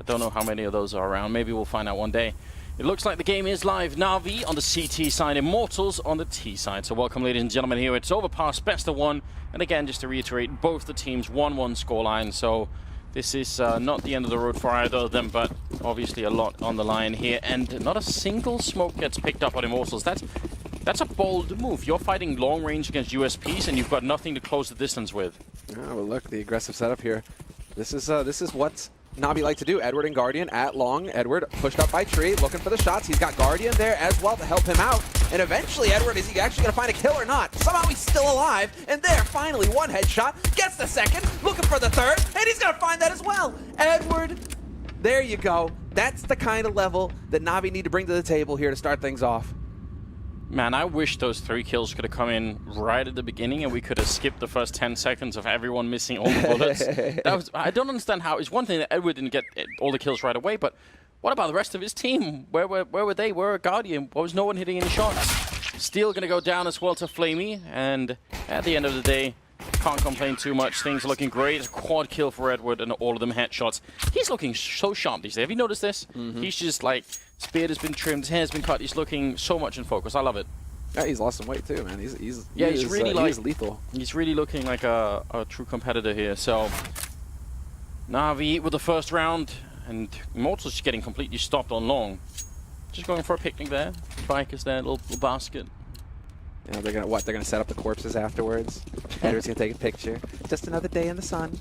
I don't know how many of those are around. Maybe we'll find out one day. It looks like the game is live. Navi on the CT side, Immortals on the T side. So welcome, ladies and gentlemen, here. It's overpass, best of one. And again, just to reiterate, both the teams 1-1 scoreline. So this is not the end of the road for either of them, but obviously a lot on the line here. And not a single smoke gets picked up on Immortals. That's a bold move. You're fighting long range against USPs, and you've got nothing to close the distance with. Oh, well, look, the aggressive setup here. This is what Navi like to do. Edward and Guardian at long. Edward pushed up by Tree, looking for the shots. He's got Guardian there as well to help him out. And eventually, Edward, is he actually going to find a kill or not? Somehow he's still alive. And there, finally, one headshot. Gets the second, looking for the third. And he's going to find that as well. Edward, there you go. That's the kind of level that Navi need to bring to the table here to start things off. Man, I wish those 3 kills could have come in right at the beginning and we could have skipped the first 10 seconds of everyone missing all the bullets. I don't understand how. It's one thing that Edward didn't get all the kills right away, but what about the rest of his team? Where were they? Where were Guardian? Why was no one hitting any shots? Steel going to go down as well to Flamey, and at the end of the day, can't complain too much. Things are looking great. A quad kill for Edward and all of them headshots. He's looking so sharp these days. Have you noticed this? He's just like, his beard has been trimmed, his hair's been cut. He's looking so much in focus. I love it. Yeah, he's lost some weight too, man. He's really like, he's lethal. He's really looking like a true competitor here. So Navi with the first round, and Immortals just getting completely stopped on long. Just going for a picnic there. Bikers there, little basket. You know, they're gonna what? They're gonna set up the corpses afterwards. Edward's gonna take a picture. Just another day in the sun.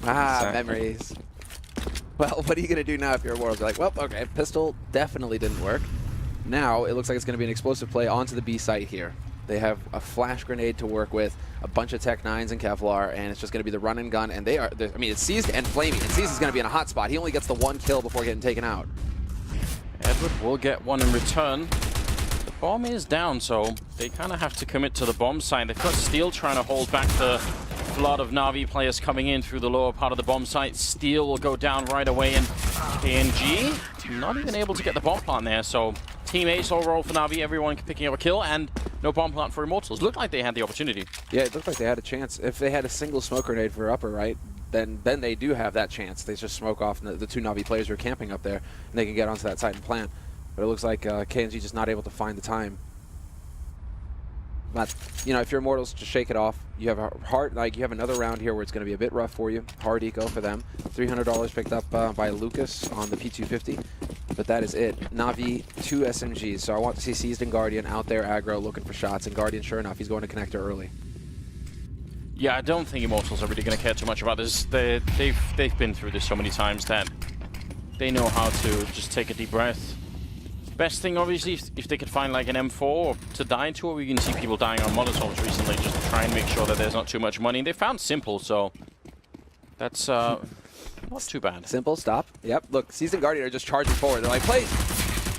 Memories. Well, what are you gonna do now if you're Immortals? You're like, well, okay, pistol definitely didn't work. Now it looks like it's gonna be an explosive play onto the B site here. They have a flash grenade to work with, a bunch of Tech 9s and Kevlar, and it's just going to be the run and gun. And they are, I mean, it's Seized and Flamey. And Seized is going to be in a hot spot. He only gets the 1 kill before getting taken out. Edward will get one in return. The bomb is down, so they kind of have to commit to the bomb site. They've got Steel trying to hold back the flood of Navi players coming in through the lower part of the bomb site. Steel will go down right away, and KNG not even able to get the bomb plant there. So Team Ace overall for Navi, everyone picking up a kill, and no bomb plant for Immortals. Looked like they had the opportunity. Yeah, it looked like they had a chance. If they had a single smoke grenade for upper right, then they do have that chance. They just smoke off the 2 Navi players who are camping up there, and they can get onto that site and plant. But it looks like KNG just not able to find the time. But, you know, if you're Immortals, just shake it off. You have a hard, like, you have another round here where it's going to be a bit rough for you. Hard eco for them. $300 picked up by Lucas on the P250. But that is it. Navi, 2 SMGs. So I want to see Seized and Guardian out there aggro looking for shots. And Guardian, sure enough, he's going to connector early. Yeah, I don't think Immortals are really going to care too much about this. They've been through this so many times that they know how to just take a deep breath. Best thing, obviously, if they could find like an M4 to die to, or we can see people dying on Molotovs recently, just to try and make sure that there's not too much money. They found Simple, so that's not too bad. Simple, stop. Yep, look, Seized and Guardian are just charging forward. They're like, please.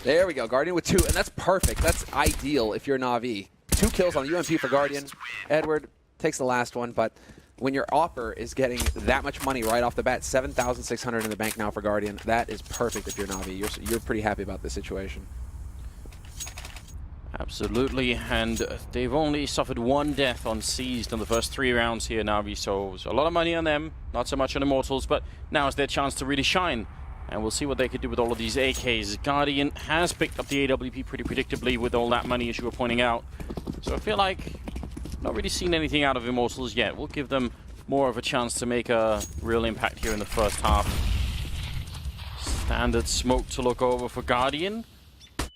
There we go, Guardian with 2, and that's perfect. That's ideal if you're Navi. 2 kills on UMP for Guardian. Edward takes the last one, but when your offer is getting that much money right off the bat, 7,600 in the bank now for Guardian, that is perfect if you're Navi. You're pretty happy about this situation. Absolutely, and they've only suffered 1 death on Seized in the first 3 rounds here, Navi, so a lot of money on them, not so much on Immortals, but now is their chance to really shine. And we'll see what they could do with all of these AKs. Guardian has picked up the AWP pretty predictably with all that money, as you were pointing out. So I feel like not really seen anything out of Immortals yet. We'll give them more of a chance to make a real impact here in the first half. Standard smoke to look over for Guardian.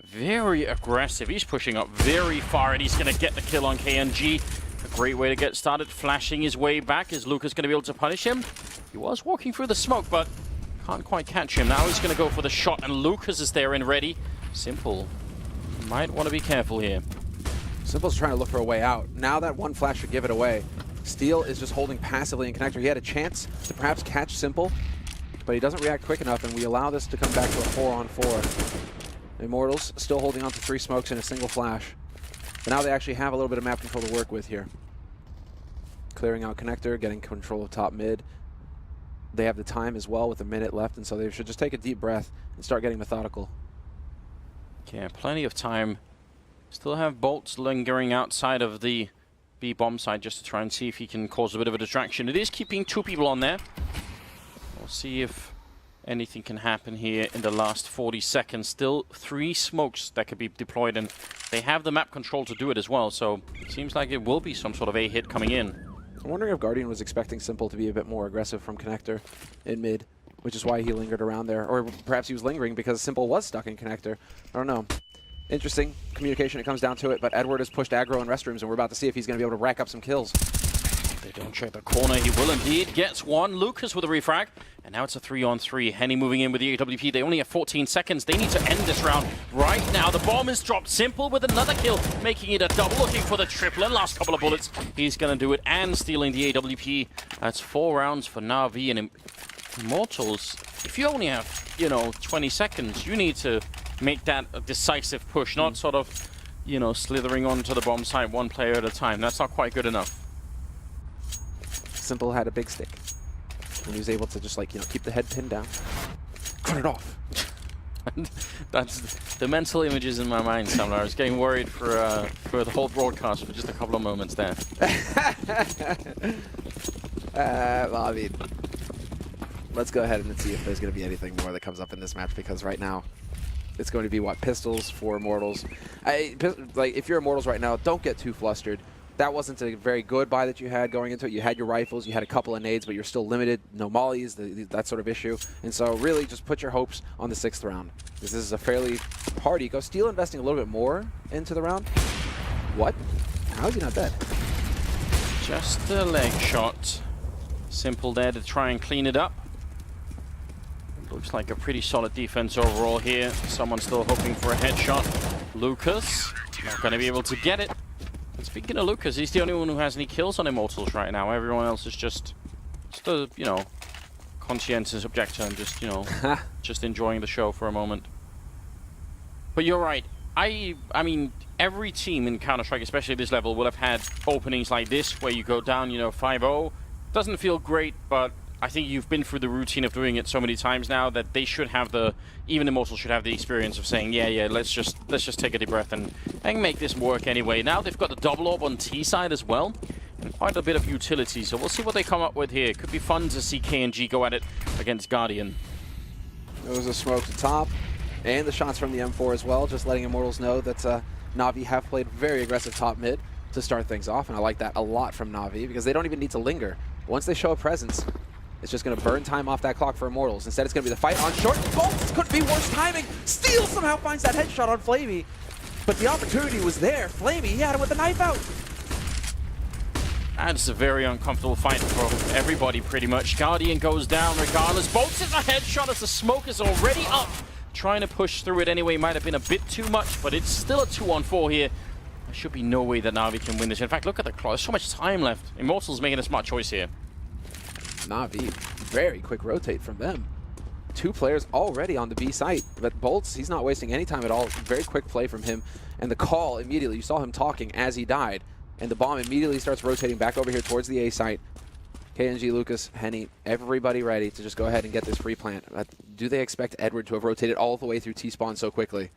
Very aggressive. He's pushing up very far, and he's going to get the kill on KNG. A great way to get started, flashing his way back. Is Lucas going to be able to punish him? He was walking through the smoke, but can't quite catch him. Now he's going to go for the shot, and Lucas is there and ready. Simple might want to be careful here. Simple's trying to look for a way out. Now that 1 flash should give it away. Steel is just holding passively in connector. He had a chance to perhaps catch Simple, but he doesn't react quick enough, and we allow this to come back to a 4-on-4. Immortals still holding on to 3 smokes and a single flash. But now they actually have a little bit of map control to work with here. Clearing out connector, getting control of top mid. They have the time as well with a minute left, and so they should just take a deep breath and start getting methodical. Yeah, plenty of time. Still have bolts lingering outside of the B bomb side just to try and see if he can cause a bit of a distraction. It is keeping 2 people on there. We'll see if anything can happen here in the last 40 seconds. Still 3 smokes that could be deployed, and they have the map control to do it as well, so it seems like it will be some sort of A hit coming in. I'm wondering if Guardian was expecting Simple to be a bit more aggressive from Connector in mid, which is why he lingered around there. Or perhaps he was lingering because Simple was stuck in Connector. I don't know. Interesting communication, it comes down to it, but Edward has pushed aggro in restrooms, and we're about to see if he's going to be able to rack up some kills. They don't check the corner. He will indeed. Gets one. Lucas with a refrag. And now it's a 3-on-3. Henny moving in with the AWP. They only have 14 seconds. They need to end this round right now. The bomb is dropped. Simple with another kill, making it a double. Looking for the triple. And last couple of bullets. He's going to do it and stealing the AWP. That's 4 rounds for Navi and Immortals. If you only have, 20 seconds, you need to make that a decisive push, not sort of, slithering onto the bomb site one player at a time. That's not quite good enough. Simple had a big stick, and he was able to just keep the head pinned down, cut it off. That's the mental images in my mind, Samler. I was getting worried for the whole broadcast for just a couple of moments there. Well, I mean, let's go ahead and see if there's going to be anything more that comes up in this match, because right now it's going to be pistols for Immortals. If you're Immortals right now, don't get too flustered. That wasn't a very good buy that you had going into it. You had your rifles, you had a couple of nades, but you're still limited. No mollies, that sort of issue. And so really just put your hopes on the 6th round. This is a fairly hard eco. Steel investing a little bit more into the round. What? How is he not dead? Just a leg shot. Simple there to try and clean it up. Looks like a pretty solid defense overall here. Someone still hoping for a headshot. Lucas, not going to be able to get it. Speaking of Lucas, he's the only one who has any kills on Immortals right now. Everyone else is just a, conscientious objector and just, just enjoying the show for a moment. But you're right. I mean, every team in Counter-Strike, especially at this level, will have had openings like this where you go down, 5-0. Doesn't feel great, but I think you've been through the routine of doing it so many times now that they should have even Immortals should have the experience of saying, yeah, let's just take a deep breath and make this work anyway. Now they've got the double orb on T side as well, and quite a bit of utility, so we'll see what they come up with here. It could be fun to see KNG go at it against Guardian. There was a smoke to top, and the shots from the M4 as well, just letting Immortals know that Navi have played very aggressive top mid to start things off, and I like that a lot from Navi, because they don't even need to linger. Once they show a presence, it's just going to burn time off that clock for Immortals. Instead, it's going to be the fight on short. Bolts couldn't be worse timing. Steel somehow finds that headshot on Flamey. But the opportunity was there. Flamey, he had it with the knife out. That's a very uncomfortable fight for everybody, pretty much. Guardian goes down regardless. Bolts is a headshot as the smoke is already up. Trying to push through it anyway might have been a bit too much, but it's still a 2-on-4 here. There should be no way that Navi can win this. In fact, look at the clock. There's so much time left. Immortals making a smart choice here. Navi, very quick rotate from them. 2 players already on the B site, but Bolts, he's not wasting any time at all. Very quick play from him, and the call immediately, you saw him talking as he died, and the bomb immediately starts rotating back over here towards the A site. KNG, Lucas, Henny, everybody ready to just go ahead and get this free plant. Do they expect Edward to have rotated all the way through T-spawn so quickly?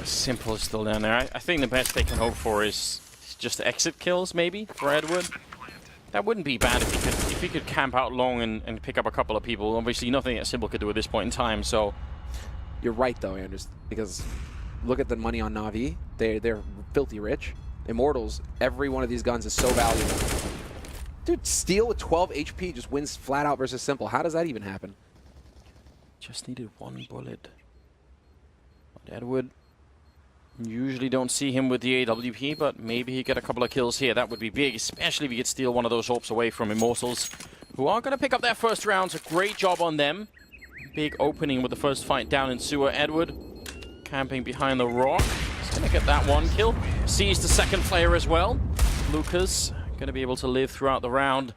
Simple is still down there. I think the best they can hope for is just exit kills, maybe, for Edward. That wouldn't be bad if he could camp out long and pick up a couple of people. Obviously, nothing that Simple could do at this point in time, so... You're right, though, Anders, because look at the money on Navi. They're filthy rich. Immortals, every one of these guns is so valuable. Dude, Steel with 12 HP just wins flat out versus Simple. How does that even happen? Just needed 1 bullet. But Edward... Usually don't see him with the AWP, but maybe he get a couple of kills here. That would be big, especially if he could steal one of those orbs away from Immortals, who are going to pick up their first rounds. A great job on them. Big opening with the first fight down in sewer. Edward camping behind the rock. He's going to get that 1 kill. Sees the second player as well. Lucas going to be able to live throughout the round.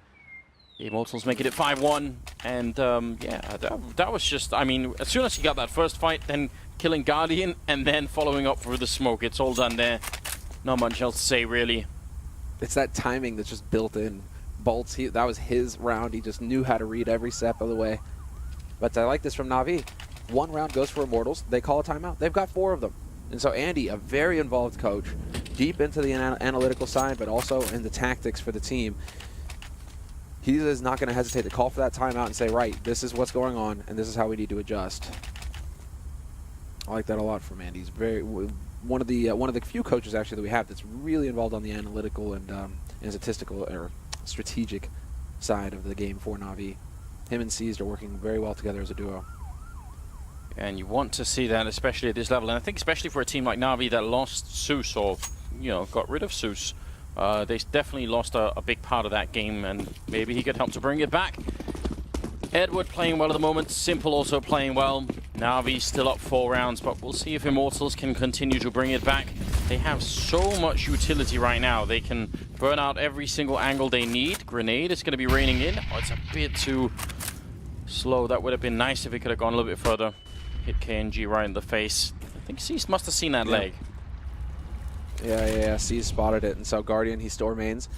The Immortals making it 5-1. And yeah, that was just, I mean, as soon as he got that first fight, then killing Guardian, and then following up through the smoke. It's all done there. Not much else to say, really. It's that timing that's just built in. Bolts, that was his round. He just knew how to read every step of the way. But I like this from Navi. 1 round goes for Immortals. They call a timeout. They've got 4 of them. And so Andy, a very involved coach, deep into the analytical side, but also in the tactics for the team. he is not going to hesitate to call for that timeout and say, right, this is what's going on, and this is how we need to adjust. I like that a lot from Andy. He's one of the few coaches actually that we have that's really involved on the analytical and statistical or strategic side of the game for Navi. Him and Seized are working very well together as a duo. And you want to see that, especially at this level. And I think especially for a team like Navi that lost Zeus, or, you know, got rid of Zeus, they definitely lost a big part of that game, and maybe he could help to bring it back. Edward playing well at the moment, Simple also playing well. Navi still up 4 rounds, but we'll see if Immortals can continue to bring it back. They have so much utility right now. They can burn out every single angle they need. Grenade is going to be raining in. Oh, it's a bit too slow. That would have been nice if it could have gone a little bit further. Hit KNG right in the face. I think Cease must have seen that leg. Yeah, Cease spotted it, and so Guardian, he still remains.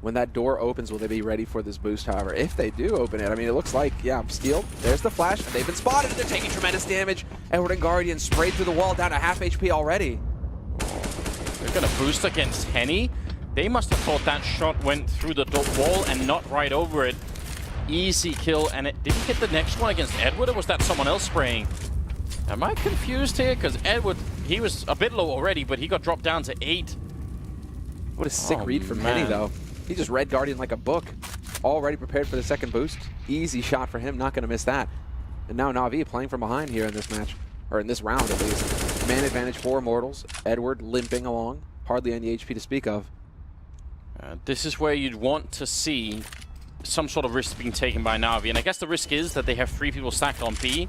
When that door opens, will they be ready for this boost, however? If they do open it, I mean, it looks like, yeah, Steel, there's the flash. They've been spotted, and they're taking tremendous damage. Edward and Guardian sprayed through the wall, down to half HP already. They're going to boost against Henny. They must have thought that shot went through the wall and not right over it. Easy kill, and did he hit the next one against Edward, or was that someone else spraying? Am I confused here? Because Edward, he was a bit low already, but he got dropped down to 8. What a sick read from Henny, though. He just read Guardian like a book. Already prepared for the second boost. Easy shot for him, not going to miss that. And now Navi playing from behind here in this match, or in this round at least. Man advantage for Immortals. Edward limping along. Hardly any HP to speak of. This is where you'd want to see some sort of risk being taken by Navi. And I guess the risk is that they have 3 people stacked on B.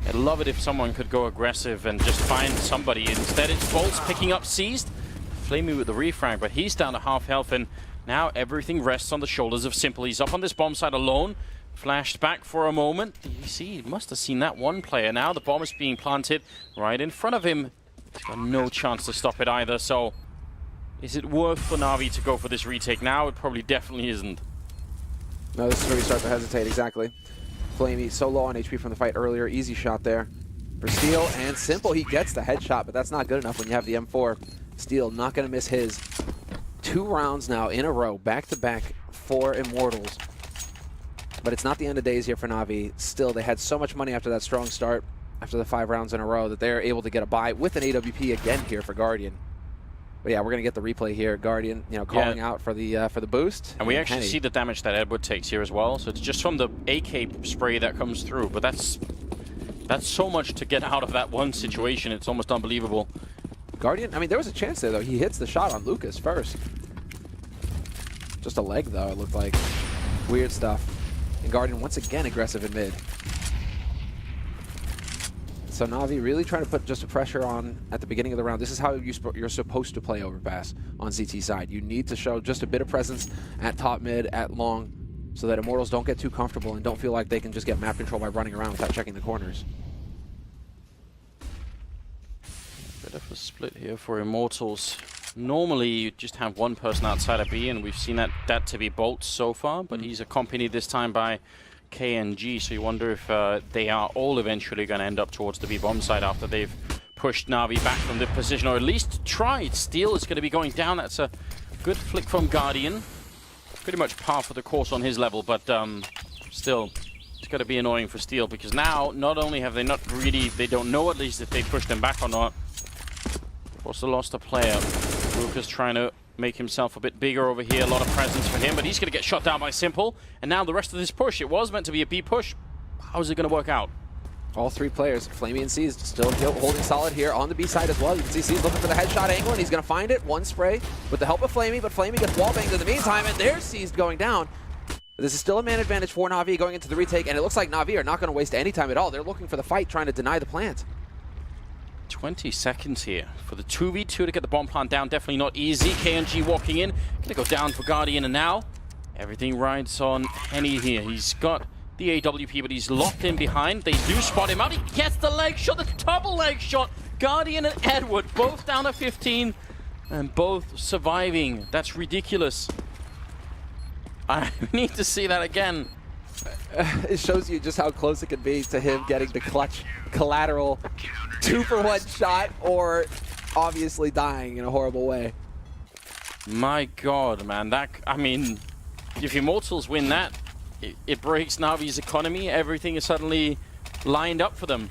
I'd love it if someone could go aggressive and just find somebody. Instead, it's Bolts picking up Seized. Flamey with the refrag, but he's down to half health, and now everything rests on the shoulders of Simple. He's up on this bomb site alone. Flashed back for a moment. You see, he must have seen that one player. Now the bomb is being planted right in front of him. He's got no chance to stop it either, so is it worth for Navi to go for this retake now? It probably definitely isn't. No, this is where we start to hesitate, exactly. Flamey so low on HP from the fight earlier. Easy shot there for Steel, and Simple, he gets the headshot, but that's not good enough when you have the M4. Steel not going to miss his. 2 rounds now in a row, back-to-back for Immortals. But it's not the end of days here for Navi. Still, they had so much money after that strong start, after the 5 rounds in a row, that they're able to get a bye with an AWP again here for Guardian. But yeah, we're going to get the replay here. Guardian, you know, calling out for the boost. And we actually see the damage that Edward takes here as well. So it's just from the AK spray that comes through. But that's so much to get out of that one situation. It's almost unbelievable. Guardian, I mean, there was a chance there, though. He hits the shot on Lucas first. Just a leg, though, it looked like. Weird stuff. And Guardian, once again, aggressive in mid. So Navi really trying to put just a pressure on at the beginning of the round. This is how you're supposed to play Overpass on CT side. You need to show just a bit of presence at top mid, at long, so that Immortals don't get too comfortable and don't feel like they can just get map control by running around without checking the corners. Bit of a split here for Immortals. Normally, you just have one person outside of B, and we've seen that to be Bolts so far, but he's accompanied this time by KNG, so you wonder if they are all eventually going to end up towards the B bomb site after they've pushed Navi back from the position, or at least tried. Steel is going to be going down. That's a good flick from Guardian. Pretty much par for the course on his level, but still, it's going to be annoying for Steel, because now, not only have they not really, they don't know at least if they pushed them back or not. Also lost a player. Lucas trying to make himself a bit bigger over here. A lot of presence for him, but he's going to get shot down by Simple. And now the rest of this push, it was meant to be a B push. How is it going to work out? All 3 players, Flamey and Seized, still holding solid here on the B side as well. You can see Seized looking for the headshot angle, and he's going to find it. 1 spray with the help of Flamey, but Flamey gets wallbanged in the meantime, and there's Seized going down. But this is still a man advantage for Navi going into the retake, and it looks like Navi are not going to waste any time at all. They're looking for the fight, trying to deny the plant. 20 seconds here for the 2v2 to get the bomb plant down. Definitely not easy. KNG walking in. Gonna go down for Guardian, and now everything rides on Henny here. He's got the AWP, but he's locked in behind. They do spot him out. He gets the leg shot, the double leg shot. Guardian and Edward both down to 15 and both surviving. That's ridiculous. I need to see that again. It shows you just how close it could be to him getting the clutch collateral 2-for-1 shot, or obviously dying in a horrible way. My God, man, I mean, if Immortals win that, it breaks Navi's economy. Everything is suddenly lined up for them.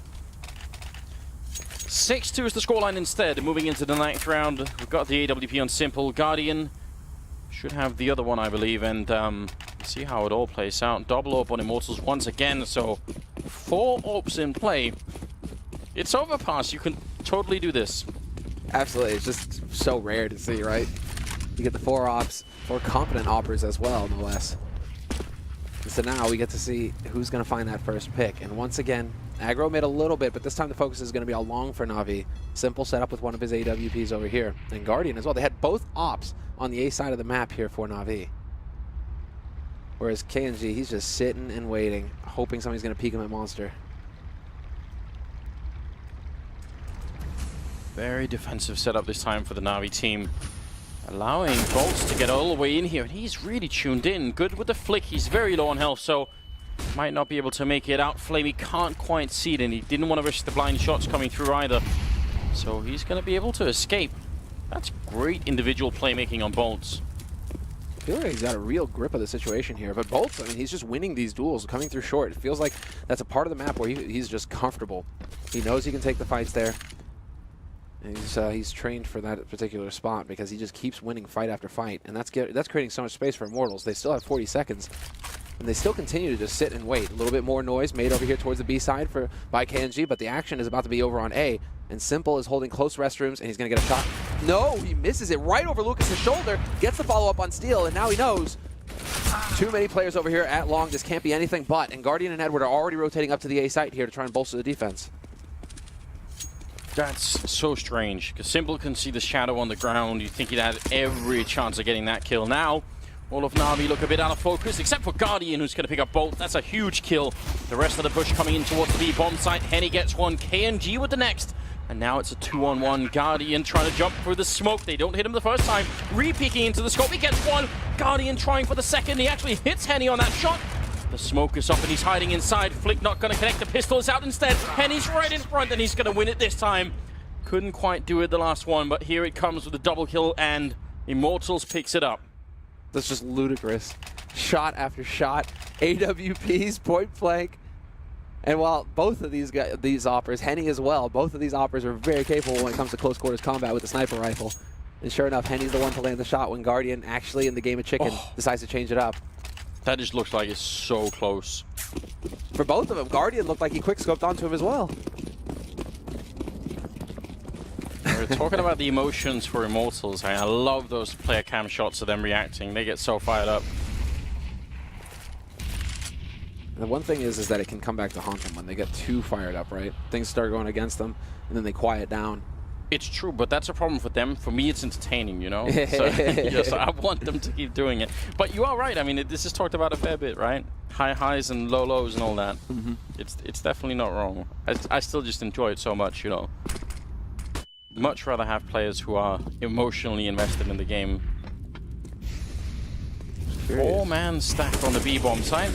6-2 is the scoreline instead. Moving into the 9th round, we've got the AWP on Simple. Guardian should have the other one, I believe, and see how it all plays out. Double AWP on Immortals once again, so 4 AWPs in play. It's overpass. You can totally do this. Absolutely. It's just so rare to see, right? You get the 4 ops, 4 competent oppers as well, no less. And so now we get to see who's going to find that first pick. And once again, aggro made a little bit, but this time the focus is going to be all long for Navi. Simple setup with one of his AWPs over here. And Guardian as well. They had both ops on the A side of the map here for Navi. Whereas KNG, he's just sitting and waiting, hoping somebody's going to peek him at Monster. Very defensive setup this time for the Navi team. Allowing Bolts to get all the way in here. And he's really tuned in. Good with the flick. He's very low on health, so might not be able to make it out. Flamey can't quite see it, and he didn't want to risk the blind shots coming through either. So he's going to be able to escape. That's great individual playmaking on Bolts. I feel like he's got a real grip of the situation here. But Bolts, I mean, he's just winning these duels, coming through short. It feels like that's a part of the map where he's just comfortable. He knows he can take the fights there. And he's trained for that particular spot because he just keeps winning fight after fight. And that's creating so much space for Immortals. They still have 40 seconds. And they still continue to just sit and wait. A little bit more noise made over here towards the B side by KNG, but the action is about to be over on A. And Simple is holding close restrooms, and he's going to get a shot. No, he misses it right over Lucas's shoulder, gets the follow-up on Steel, and now he knows. Too many players over here at long. This can't be anything but. And Guardian and Edward are already rotating up to the A site here to try and bolster the defense. That's so strange, because Simple can see the shadow on the ground. You think he'd had every chance of getting that kill. Now, all of Navi look a bit out of focus, except for Guardian, who's going to pick up Bolt. That's a huge kill. The rest of the push coming in towards the B-bomb site. Henny gets one, KNG with the next. And now it's a 2-on-1. Guardian trying to jump through the smoke. They don't hit him the first time. Re-peeking into the scope. He gets one. Guardian trying for the second. He actually hits Henny on that shot. The smoke is up and he's hiding inside. Flick not going to connect. The pistol is out instead. Henny's right in front and he's going to win it this time. Couldn't quite do it the last one, but here it comes with a double kill and Immortals picks it up. That's just ludicrous. Shot after shot. AWPs, point blank. And while both of these oppers, Henny as well, both of these oppers are very capable when it comes to close quarters combat with the sniper rifle. And sure enough, Henny's the one to land the shot when Guardian actually in the game of chicken decides to change it up. That just looks like it's so close. For both of them, Guardian looked like he quick-scoped onto him as well. We're talking about the emotions for Immortals. I love those player cam shots of them reacting. They get so fired up. And the one thing is that it can come back to haunt them when they get too fired up, right? Things start going against them, and then they quiet down. It's true, but that's a problem for them. For me, it's entertaining, you know? So, yes, I want them to keep doing it. But you are right. I mean, this is talked about a fair bit, right? High highs and low lows and all that. It's definitely not wrong. I still just enjoy it so much, you know? Much rather have players who are emotionally invested in the game. 4-man stack on the B-bomb side.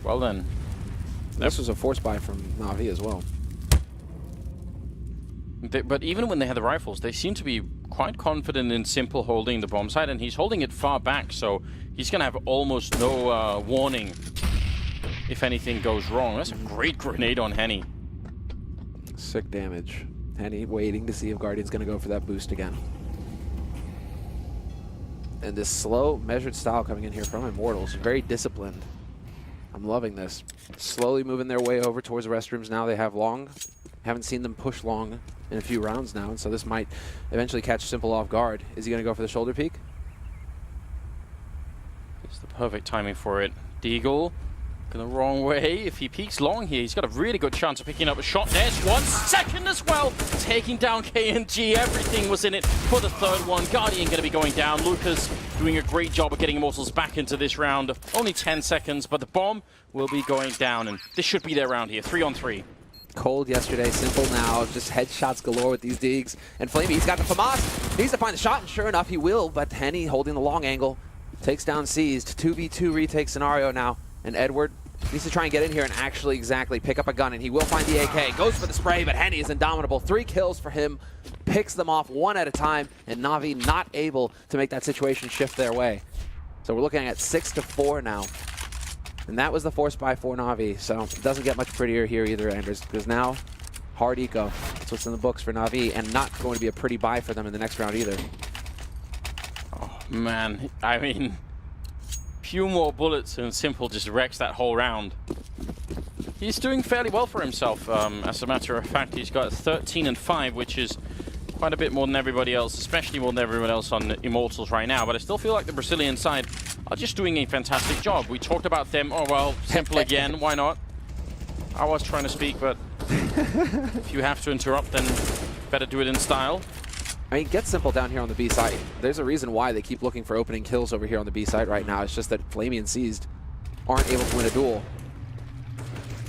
Well then. This was a force buy from Navi as well. But even when they had the rifles, they seem to be quite confident in Simple holding the bomb site, and he's holding it far back, so he's going to have almost no warning if anything goes wrong. That's a great grenade on Henny. Sick damage. Henny waiting to see if Guardian's going to go for that boost again. And this slow, measured style coming in here from Immortals, very disciplined. I'm loving this. Slowly moving their way over towards the restrooms now. They have long. Haven't seen them push long in a few rounds now, and so this might eventually catch Simple off guard. Is he going to go for the shoulder peek? It's the perfect timing for it. Deagle going the wrong way. If he peeks long here, he's got a really good chance of picking up a shot. There's one second as well. Taking down KNG. Everything was in it for the third one. Guardian going to be going down. Lucas doing a great job of getting Immortals back into this round. Only 10 seconds, but the bomb will be going down, and this should be their round here. 3-on-3. Cold yesterday, Simple now, just headshots galore with these digs. And Flamey, he's got the FAMAS, needs to find the shot, and sure enough, he will, but Henny holding the long angle, takes down Seized. 2v2 retake scenario now, and Edward needs to try and get in here and actually exactly pick up a gun, and he will find the AK. Goes for the spray, but Henny is indomitable. 3 kills for him, picks them off one at a time, and Navi not able to make that situation shift their way. So we're looking at 6-4 now. And that was the force buy for Navi. So it doesn't get much prettier here either, Anders, because now hard eco. That's what's in the books for Navi, and not going to be a pretty buy for them in the next round either. Oh, man. I mean, few more bullets and Simple just wrecks that whole round. He's doing fairly well for himself. As a matter of fact, he's got 13-5, which is quite a bit more than everybody else, especially more than everyone else on Immortals right now. But I still feel like the Brazilian side are just doing a fantastic job. We talked about them. Oh, well, Simple again. Why not? I was trying to speak, but if you have to interrupt, then better do it in style. I mean, get Simple down here on the B side. There's a reason why they keep looking for opening kills over here on the B side right now. It's just that Flamey and Seized aren't able to win a duel.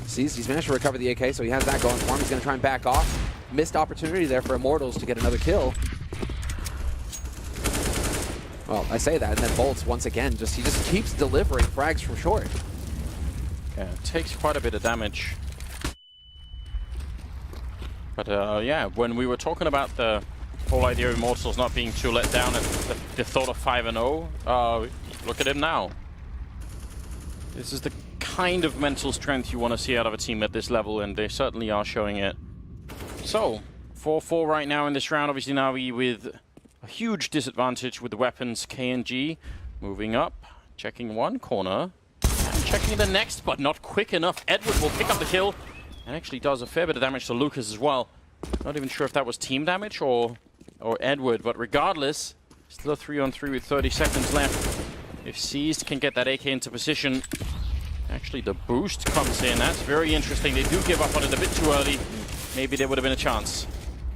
Seized, he's managed to recover the AK, so he has that going for him. He's going to try and back off. Missed opportunity there for Immortals to get another kill. Well, I say that, and then Bolts, once again, he just keeps delivering frags from short. Yeah, it takes quite a bit of damage. But yeah, when we were talking about the whole idea of Immortals not being too let down at the thought of 5-0, look at him now. This is the kind of mental strength you want to see out of a team at this level, and they certainly are showing it. So, 4-4 right now in this round. Obviously Navi with a huge disadvantage with the weapons. KNG moving up, checking one corner, and checking the next, but not quick enough. Edward will pick up the kill, and actually does a fair bit of damage to Lucas as well. Not even sure if that was team damage or Edward, but regardless, still a 3-on-3 with 30 seconds left. If Seized can get that AK into position, actually the boost comes in. That's very interesting. They do give up on it a bit too early. Maybe there would have been a chance.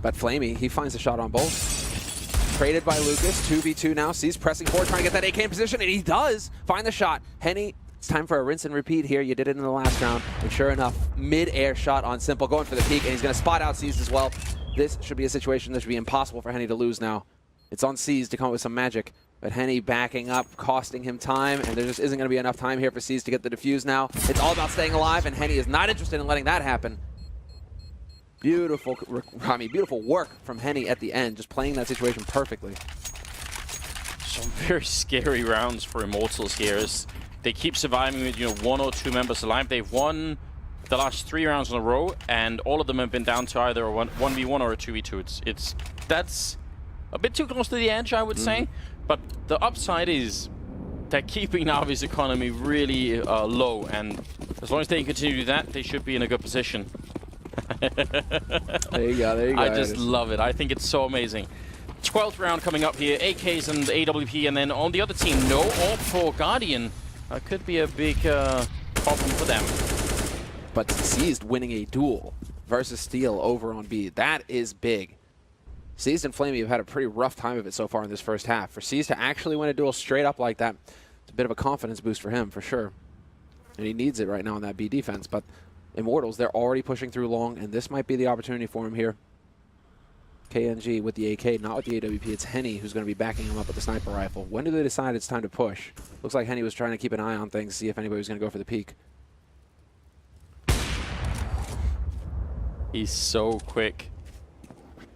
But Flamey, he finds the shot on both. Traded by Lucas, 2v2 now. Seized pressing forward, trying to get that AK in position, and he does find the shot. Henny, it's time for a rinse and repeat here. You did it in the last round, and sure enough, mid-air shot on Simple, going for the peak, and he's going to spot out Seized as well. This should be a situation that should be impossible for Henny to lose now. It's on Seized to come up with some magic, but Henny backing up, costing him time, and there just isn't going to be enough time here for Seized to get the defuse now. It's all about staying alive, and Henny is not interested in letting that happen. Beautiful, beautiful work from Henny at the end, just playing that situation perfectly. Some very scary rounds for Immortals here as they keep surviving with, 1 or 2 members alive. They've won the last 3 rounds in a row, and all of them have been down to either a 1v1 or a 2v2. That's a bit too close to the edge, I would say. But the upside is they're keeping Navi's economy really low, and as long as they can continue to do that, they should be in a good position. There you go. I just love it. I think it's so amazing. 12th round coming up here, AKs and AWP, and then on the other team, no AWP for Guardian. Could be a big problem for them. But Seized winning a duel versus Steel over on B, that is big. Seized and Flamey have had a pretty rough time of it so far in this first half. For Seized to actually win a duel straight up like that, it's a bit of a confidence boost for him, for sure. And he needs it right now in that B defense, but Immortals, they're already pushing through long, and this might be the opportunity for him here. KNG with the AK, not with the AWP. It's Henny who's going to be backing him up with the sniper rifle. When do they decide it's time to push? Looks like Henny was trying to keep an eye on things, see if anybody was going to go for the peak. He's so quick.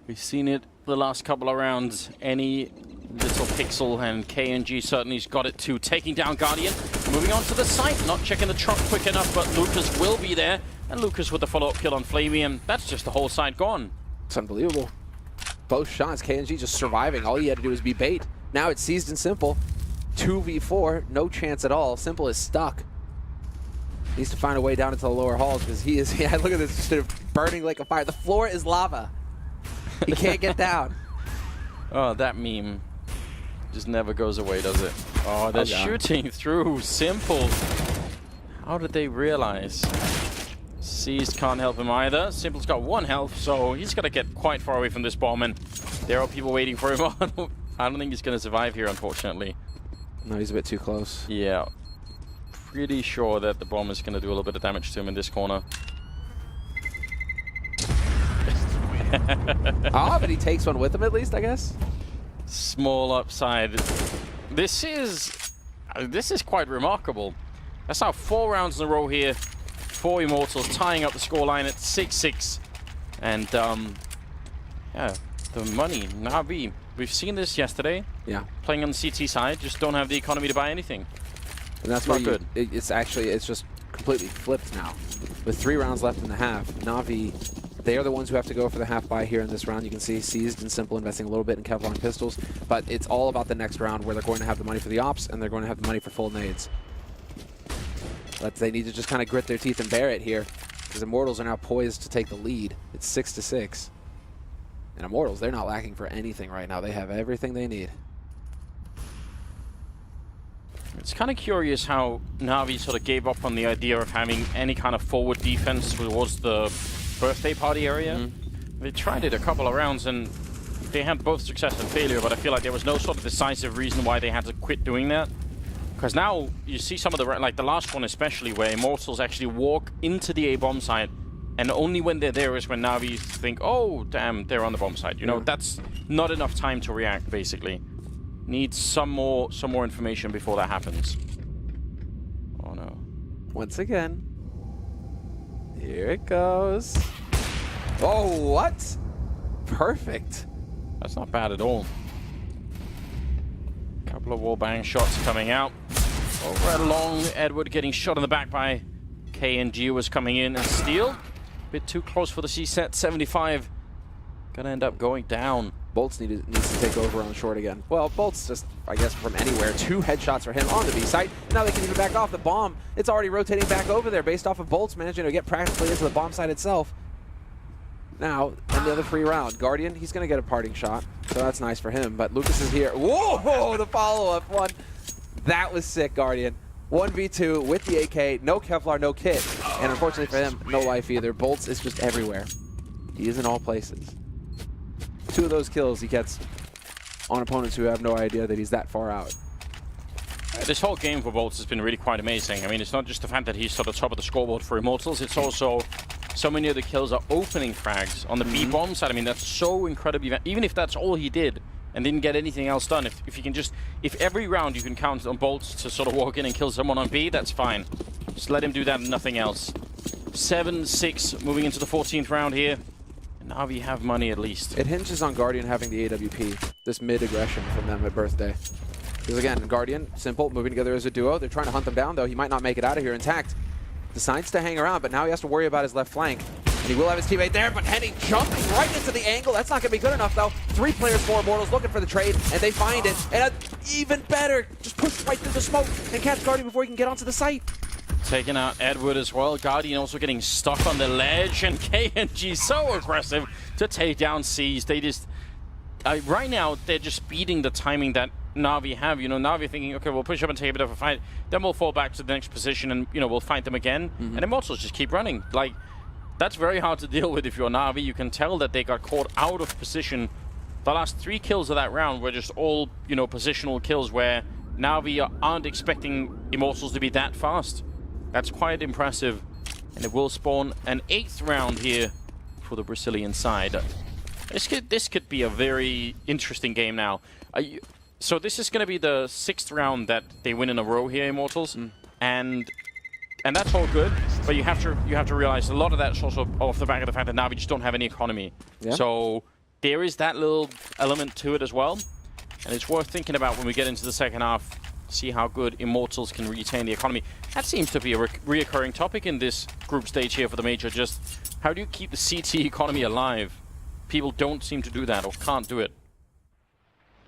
We've seen it the last couple of rounds. Any little pixel, and KNG certainly's got it too. Taking down Guardian, moving on to the site, not checking the truck quick enough, but Lucas will be there. And Lucas with the follow-up kill on Flamey, and that's just the whole side gone. It's unbelievable. Both shots, KNG just surviving. All he had to do was be bait. Now it's Seized and Simple. 2v4, no chance at all. Simple is stuck. Needs to find a way down into the lower halls because he is, yeah, look at this, just sort of burning like a fire. The floor is lava. He can't get down. Oh, that meme just never goes away, does it? Oh, they're shooting through Simple. How did they realize? Seized can't help him either. Simple's got 1 health, so he's got to get quite far away from this bomb, and there are people waiting for him. I don't think he's going to survive here, unfortunately. No, he's a bit too close. Yeah. Pretty sure that the bomb is going to do a little bit of damage to him in this corner. But he takes one with him at least, I guess. Small upside. This is quite remarkable. That's now 4 rounds in a row here for Immortals, tying up the scoreline at 6-6. And yeah, the money, Navi. We've seen this yesterday. Yeah. Playing on the CT side, just don't have the economy to buy anything. And that's not where good. It's just completely flipped now. With 3 rounds left in the half, Navi, they are the ones who have to go for the half buy here in this round. You can see Seized and Simple investing a little bit in Kevlar and pistols, but it's all about the next round where they're going to have the money for the ops and they're going to have the money for full nades. But they need to just kind of grit their teeth and bear it here, because Immortals are now poised to take the lead. It's 6-6. And Immortals, they're not lacking for anything right now. They have everything they need. It's kind of curious how Navi sort of gave up on the idea of having any kind of forward defense towards the birthday party area. They tried it a couple of rounds and they had both success and failure, but I feel like there was no sort of decisive reason why they had to quit doing that. Because now you see some of the, like the last one especially, where Immortals actually walk into the A-bomb site, and only when they're there is when Navi think, oh, damn, they're on the bomb site. You know, that's not enough time to react, basically. Needs some more information before that happens. Oh, no. Once again. Here it goes. Oh, what? Perfect. That's not bad at all. Couple of wallbang shots coming out. Over at long, Edward getting shot in the back by KNG was coming in, and Steel, a bit too close for the C-set. 75 gonna end up going down. Bolts needs to take over on short again. Well, Bolts just, I guess, from anywhere. 2 headshots for him on the B site. Now they can even back off the bomb. It's already rotating back over there based off of Bolts managing to get practically into the bomb site itself. Now, another free round. Guardian, he's going to get a parting shot, so that's nice for him. But Lucas is here. Whoa, the follow-up one. That was sick, Guardian. 1v2 with the AK, no Kevlar, no kit. And unfortunately for him, no life either. Bolts is just everywhere. He is in all places. 2 of those kills he gets on opponents who have no idea that he's that far out. This whole game for Bolts has been really quite amazing. I mean, it's not just the fact that he's sort of top of the scoreboard for Immortals, it's also so many of the kills are opening frags on the B-bomb side. I mean, that's so incredibly... Even if that's all he did and didn't get anything else done, if you can just... If every round you can count on Bolts to sort of walk in and kill someone on B, that's fine. Just let him do that and nothing else. 7-6 moving into the 14th round here. Navi have money at least. It hinges on Guardian having the AWP, this mid-aggression from them at birthday. Because again, Guardian, Simple, moving together as a duo. They're trying to hunt them down, though. He might not make it out of here intact. Decides to hang around, but now he has to worry about his left flank. And he will have his teammate there, but Henny jumping right into the angle. That's not going to be good enough, though. 3 players, 4 Immortals looking for the trade, and they find it. And even better, just push right through the smoke and catch Guardian before he can get onto the site. Taking out Edward as well. Guardian also getting stuck on the ledge, and KNG so aggressive to take down Seized. They just... right now, they're just beating the timing that Navi have. You know, Navi thinking, okay, we'll push up and take a bit of a fight, then we'll fall back to the next position and, you know, we'll fight them again. And Immortals just keep running. Like, that's very hard to deal with if you're Navi. You can tell that they got caught out of position. The last 3 kills of that round were just all, you know, positional kills where Navi aren't expecting Immortals to be that fast. That's quite impressive. And it will spawn an 8th round here for the Brazilian side. This could be a very interesting game now. So this is going to be the 6th round that they win in a row here, Immortals, and that's all good. But you have to realize a lot of that's also off the back of the fact that Navi just don't have any economy. Yeah. So there is that little element to it as well, and it's worth thinking about when we get into the second half. See how good Immortals can retain the economy. That seems to be a reoccurring topic in this group stage here for the Major. Just how do you keep the CT economy alive? People don't seem to do that or can't do it.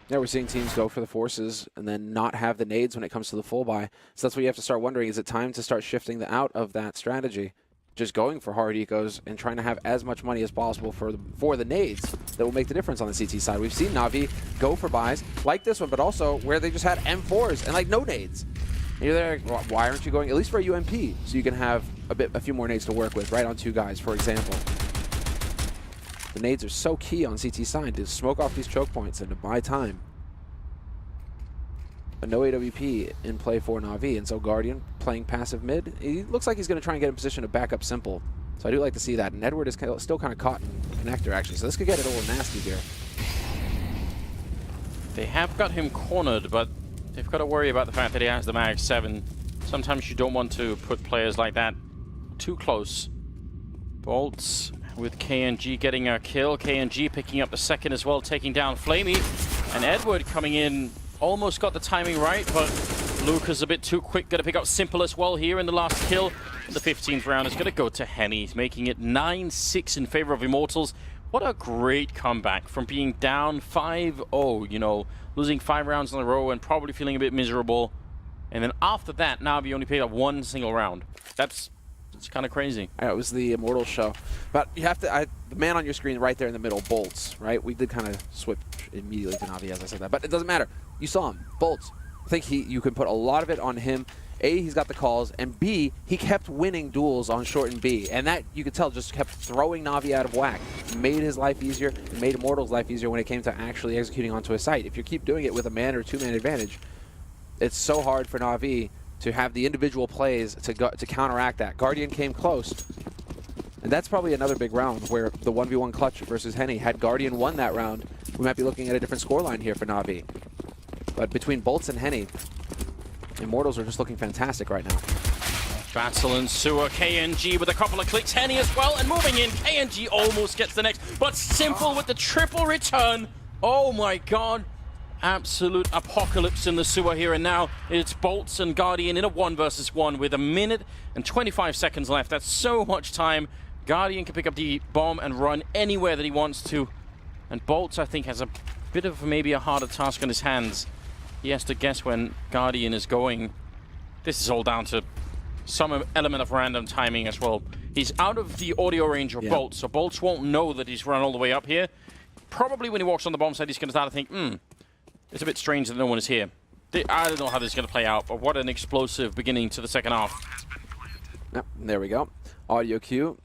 Yeah, we're seeing teams go for the forces and then not have the nades when it comes to the full buy. So that's what you have to start wondering. Is it time to start shifting out of that strategy? Just going for hard ecos and trying to have as much money as possible for the nades that will make the difference on the CT side. We've seen Navi go for buys like this one, but also where they just had M4s and like no nades. And you're there, well, why aren't you going at least for a UMP so you can have a few more nades to work with, right on 2 guys, for example. The nades are so key on CT side to smoke off these choke points and to buy time. But no AWP in play for Navi, and so Guardian playing passive mid. He looks like he's going to try and get in position to back up Simple. So I do like to see that. And Edward is still kind of caught in connector, actually. So this could get a little nasty here. They have got him cornered, but they've got to worry about the fact that he has the Mag 7. Sometimes you don't want to put players like that too close. Bolts with KNG getting a kill. KNG picking up the second as well, taking down Flamey. And Edward coming in, almost got the timing right, but Lucas a bit too quick. Gonna pick up Simple as well here in the last kill. The 15th round is gonna go to Henny, making it 9-6 in favor of Immortals. What a great comeback from being down 5-0, you know, losing 5 rounds in a row and probably feeling a bit miserable. And then after that, Navi only picked up 1 single round. It's kind of crazy. It was the Immortals show. But you have to, the man on your screen right there in the middle, Bolts, right? We did kind of switch immediately to Navi as I said that, but it doesn't matter. You saw him, Bolts. I think you can put a lot of it on him. A, he's got the calls, and B, he kept winning duels on short and B, and that, you could tell, just kept throwing Navi out of whack. Made his life easier, made Immortals' life easier when it came to actually executing onto a site. If you keep doing it with a man or 2-man advantage, it's so hard for Navi to have the individual plays to counteract that. Guardian came close, and that's probably another big round where the 1v1 clutch versus Henny. Had Guardian won that round, we might be looking at a different scoreline here for Navi. But between Bolts and Henny, Immortals are just looking fantastic right now. Vassal and Sewer, KNG with a couple of clicks, Henny as well, and moving in, KNG almost gets the next, but Simple with the triple return. Oh my god. Absolute apocalypse in the Sewer here, and now it's Bolts and Guardian in a 1 versus 1 with 1 minute and 25 seconds left. That's so much time. Guardian can pick up the bomb and run anywhere that he wants to. And Bolts, I think, has a bit of maybe a harder task on his hands. He has to guess when Guardian is going. This is all down to some element of random timing as well. He's out of the audio range of Bolts, so Bolts won't know that he's run all the way up here. Probably when he walks on the bomb site, he's going to start to think, it's a bit strange that no one is here. I don't know how this is going to play out, but what an explosive beginning to the second half. Yep, there we go. Audio cue.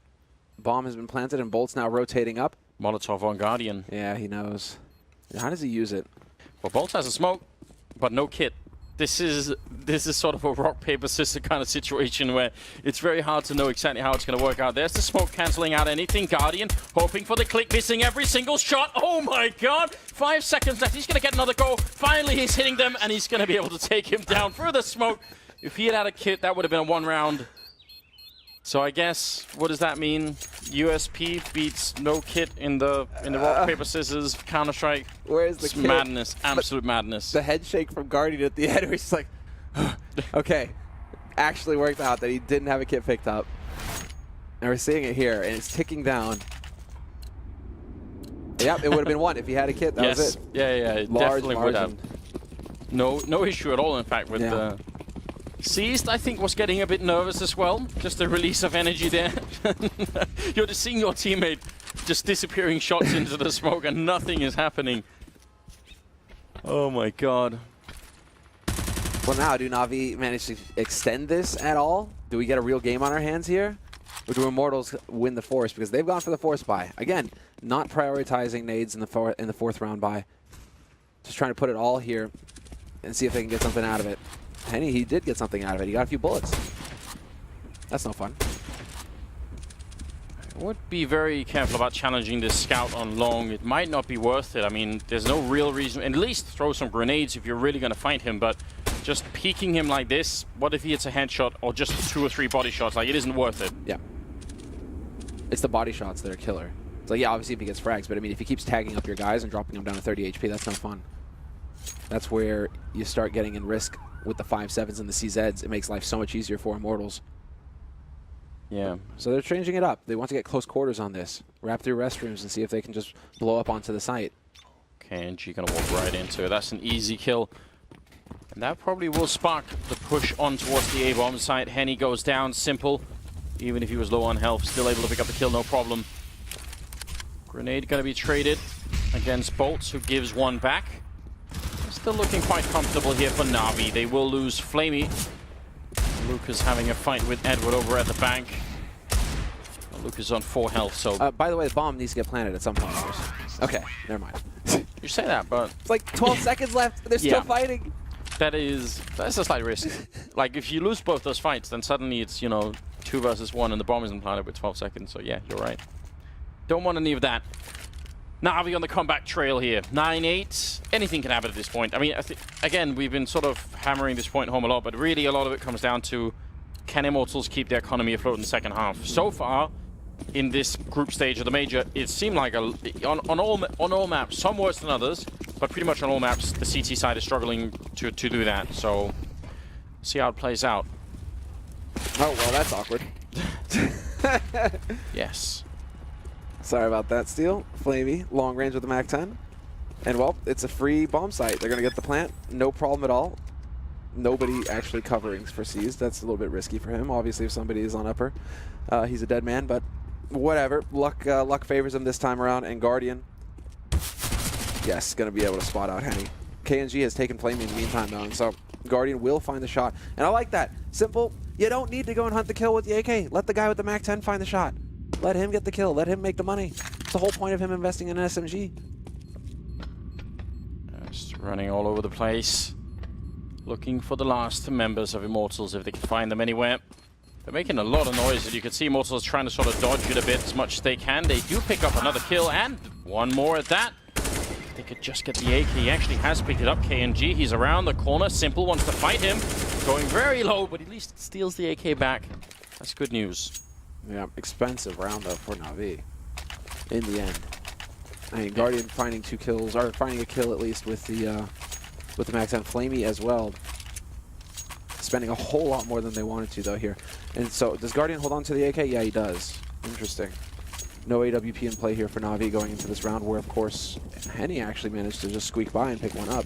Bomb has been planted and Bolt's now rotating up. Molotov on Guardian. Yeah, he knows. How does he use it? Well, Bolts has a smoke, but no kit. This is sort of a rock, paper, scissors kind of situation where it's very hard to know exactly how it's going to work out. There's the smoke cancelling out anything. Guardian hoping for the click, missing every single shot. Oh my god! 5 seconds left. He's going to get another go. Finally, he's hitting them, and he's going to be able to take him down through the smoke. If he had a kit, that would have been a 1 round. So I guess, what does that mean? USP beats no kit in the rock, paper, scissors, Counter-Strike. Where's the kit? Madness, absolute madness. The head shake from Guardian at the end where he's like, okay, actually worked out that he didn't have a kit picked up. And we're seeing it here, and it's ticking down. Yep, it would have been 1 if he had a kit. That was it. Yeah, it Large definitely would have. No issue at all, in fact, with the... Seized, I think, was getting a bit nervous as well. Just the release of energy there. You're just seeing your teammate just disappearing shots into the smoke and nothing is happening. Oh my god. Well, now, do Navi manage to extend this at all? Do we get a real game on our hands here? Or do Immortals win the Force? Because they've gone for the Force buy. Again, not prioritizing nades in the 4th round buy. Just trying to put it all here and see if they can get something out of it. Henny, he did get something out of it. He got a few bullets. That's no fun. I would be very careful about challenging this scout on long. It might not be worth it. I mean, there's no real reason. At least throw some grenades if you're really going to fight him, but just peeking him like this, what if he hits a headshot or just 2 or 3 body shots? Like, it isn't worth it. Yeah. It's the body shots that are killer. It's like, yeah, obviously if he gets frags, but I mean, if he keeps tagging up your guys and dropping them down to 30 HP, that's no fun. That's where you start getting in risk with the 5.7s and the CZs. It makes life so much easier for Immortals. Yeah. So they're changing it up. They want to get close quarters on this. Wrap through restrooms and see if they can just blow up onto the site. KNG gonna walk right into it. That's an easy kill. And that probably will spark the push on towards the A-bomb site. Henny goes down, Simple. Even if he was low on health, still able to pick up the kill, no problem. Grenade gonna be traded against Bolts, who gives 1 back. Still looking quite comfortable here for Navi. They will lose Flamey. Lucas having a fight with Edward over at the bank. Lucas on 4 health, so... by the way, the bomb needs to get planted at some point. Okay, never mind. You say that, but... It's like 12 seconds left. They're still fighting. That's a slight risk. Like, if you lose both those fights, then suddenly it's, you know, 2 versus 1, and the bomb isn't planted with 12 seconds. So, yeah, you're right. Don't want any of that. Navi on the comeback trail here. 9-8. Anything can happen at this point. I mean, again, we've been sort of hammering this point home a lot, but really a lot of it comes down to, can Immortals keep their economy afloat in the second half? So far, in this group stage of the major, it seemed like on all maps, some worse than others, but pretty much on all maps, the CT side is struggling to do that. So, see how it plays out. Oh, well, that's awkward. Yes. Sorry about that, Steel. Flamey, long range with the MAC-10. And, well, it's a free bomb site. They're going to get the plant. No problem at all. Nobody actually covering for C's. That's a little bit risky for him. Obviously, if somebody is on upper, he's a dead man, but whatever. Luck favors him this time around, and Guardian, yes, going to be able to spot out Henny. KNG has taken Flamey in the meantime, though, and so Guardian will find the shot. And I like that. Simple. You don't need to go and hunt the kill with the AK. Let the guy with the MAC-10 find the shot. Let him get the kill. Let him make the money. It's the whole point of him investing in an SMG. Just running all over the place. Looking for the last members of Immortals, if they can find them anywhere. They're making a lot of noise, and you can see Immortals trying to sort of dodge it a bit as much as they can. They do pick up another kill, and one more at that. They could just get the AK. He actually has picked it up, KNG. He's around the corner. Simple wants to fight him. Going very low, but at least steals the AK back. That's good news. Yeah, expensive round, though, for Navi. In the end. I mean, Guardian finding 2 kills, or finding a kill at least with the MAC-10. Flamey as well. Spending a whole lot more than they wanted to, though, here. And so, does Guardian hold on to the AK? Yeah, he does. Interesting. No AWP in play here for Navi going into this round, where, of course, Henny actually managed to just squeak by and pick one up.